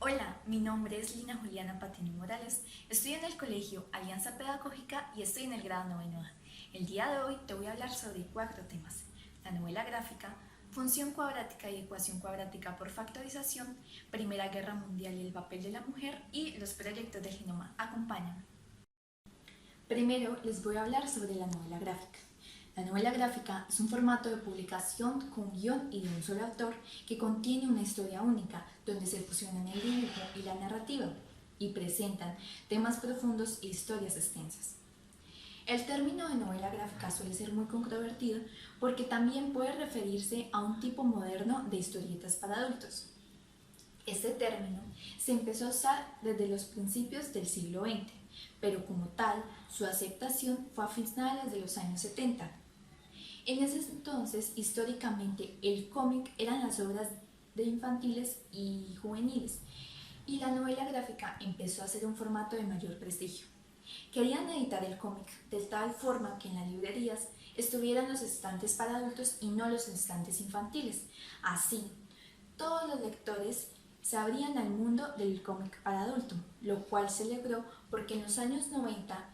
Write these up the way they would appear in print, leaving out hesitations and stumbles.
Hola, mi nombre es Lina Juliana Patino Morales. Estoy en el colegio Alianza Pedagógica y estoy en el grado noveno A. El día de hoy te voy a hablar sobre 4 temas: la novela gráfica, función cuadrática y ecuación cuadrática por factorización, Primera Guerra Mundial y el papel de la mujer y los proyectos del genoma. Acompáñame. Primero les voy a hablar sobre la novela gráfica. La novela gráfica es un formato de publicación con guión y de un solo autor que contiene una historia única donde se fusionan el dibujo y la narrativa y presentan temas profundos e historias extensas. El término de novela gráfica suele ser muy controvertido porque también puede referirse a un tipo moderno de historietas para adultos. Este término se empezó a usar desde los principios del siglo XX, pero como tal, su aceptación fue a finales de los años 70. En ese entonces, históricamente, el cómic eran las obras de infantiles y juveniles, y la novela gráfica empezó a ser un formato de mayor prestigio. Querían editar el cómic de tal forma que en las librerías estuvieran los estantes para adultos y no los estantes infantiles. Así, todos los lectores se abrían al mundo del cómic para adulto, lo cual se logró porque en los años 90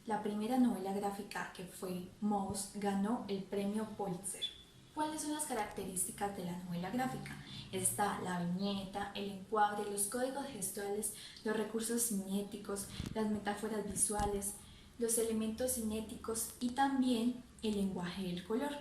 la primera novela gráfica, que fue Mouse, ganó el premio Pulitzer. ¿Cuáles son las características de la novela gráfica? Está la viñeta, el encuadre, los códigos gestuales, los recursos cinéticos, las metáforas visuales, los elementos cinéticos y también el lenguaje del color.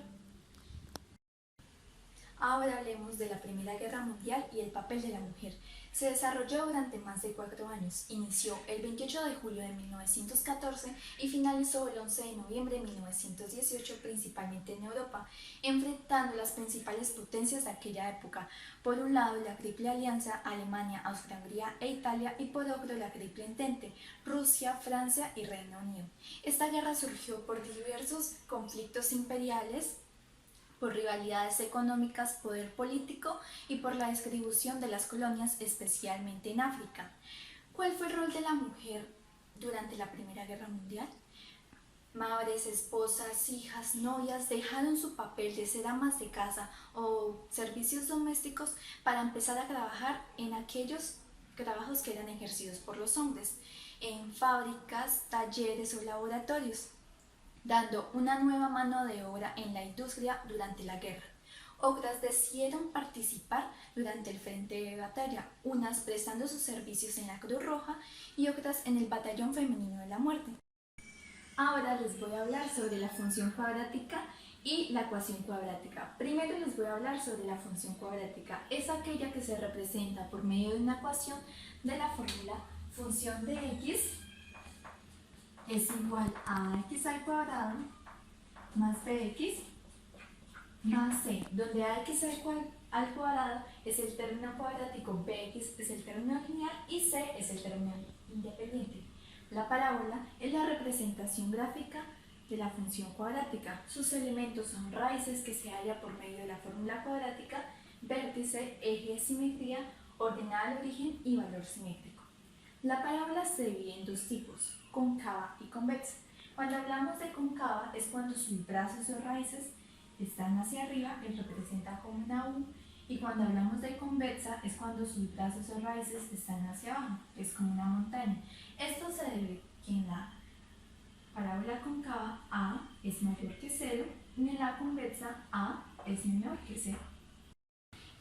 Ahora hablemos de la Primera Guerra Mundial y el papel de la mujer. Se desarrolló durante más de 4 años. Inició el 28 de julio de 1914 y finalizó el 11 de noviembre de 1918, principalmente en Europa, enfrentando las principales potencias de aquella época. Por un lado, la Triple Alianza, Alemania, Austria-Hungría e Italia, y por otro, la Triple Entente, Rusia, Francia y Reino Unido. Esta guerra surgió por diversos conflictos imperiales, por rivalidades económicas, poder político y por la distribución de las colonias, especialmente en África. ¿Cuál fue el rol de la mujer durante la Primera Guerra Mundial? Madres, esposas, hijas, novias dejaron su papel de ser amas de casa o servicios domésticos para empezar a trabajar en aquellos trabajos que eran ejercidos por los hombres, en fábricas, talleres o laboratorios, dando una nueva mano de obra en la industria durante la guerra. Otras decidieron participar durante el frente de batalla, unas prestando sus servicios en la Cruz Roja y otras en el Batallón Femenino de la Muerte. Ahora les voy a hablar sobre la función cuadrática y la ecuación cuadrática. Primero les voy a hablar sobre la función cuadrática. Es aquella que se representa por medio de una ecuación de la fórmula función de x es igual a x al cuadrado más bx más c, donde ax al cuadrado es el término cuadrático, bx es el término lineal y c es el término independiente. La parábola es la representación gráfica de la función cuadrática. Sus elementos son raíces, que se halla por medio de la fórmula cuadrática, vértice, eje, simetría, ordenada al origen y valor simétrico. La parábola se divide en 2 tipos: cóncava y convexa. Cuando hablamos de cóncava es cuando sus brazos o raíces están hacia arriba, que representa como una U, y cuando hablamos de convexa es cuando sus brazos o raíces están hacia abajo, es como una montaña. Esto se debe que en la parábola cóncava A es mayor que 0 y en la convexa A es menor que 0.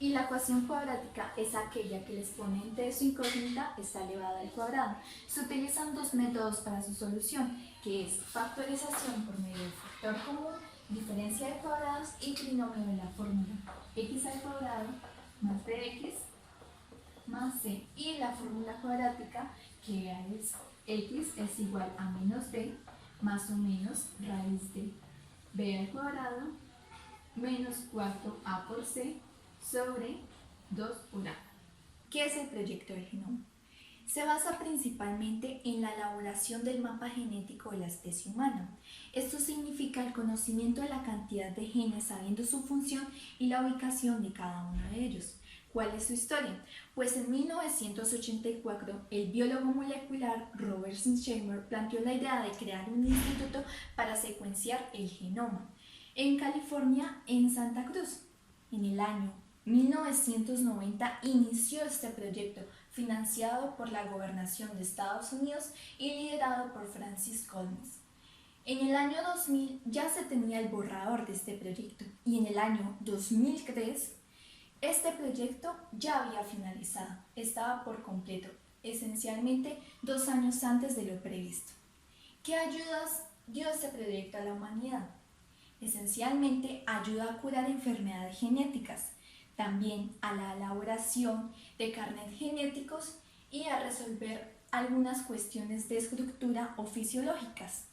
Y la ecuación cuadrática es aquella que el exponente de su incógnita está elevado al cuadrado. Se utilizan 2 métodos para su solución, que es factorización por medio del factor común, diferencia de cuadrados y trinomio de la fórmula x al cuadrado más bx más c, y la fórmula cuadrática, que es x es igual a menos b más o menos raíz de b al cuadrado menos 4a por c sobre 2 por a. ¿Qué es el proyecto del genoma? Se basa principalmente en la elaboración del mapa genético de la especie humana. Esto significa el conocimiento de la cantidad de genes sabiendo su función y la ubicación de cada uno de ellos. ¿Cuál es su historia? Pues en 1984 el biólogo molecular Robert Schirmer planteó la idea de crear un instituto para secuenciar el genoma en California, en Santa Cruz. En el año 1990 inició este proyecto, financiado por la Gobernación de Estados Unidos y liderado por Francis Collins. En el año 2000 ya se tenía el borrador de este proyecto y en el año 2003 este proyecto ya había finalizado, estaba por completo, esencialmente 2 años antes de lo previsto. ¿Qué ayudas dio este proyecto a la humanidad? Esencialmente ayuda a curar enfermedades genéticas, también a la elaboración de carnet genéticos y a resolver algunas cuestiones de estructura o fisiológicas.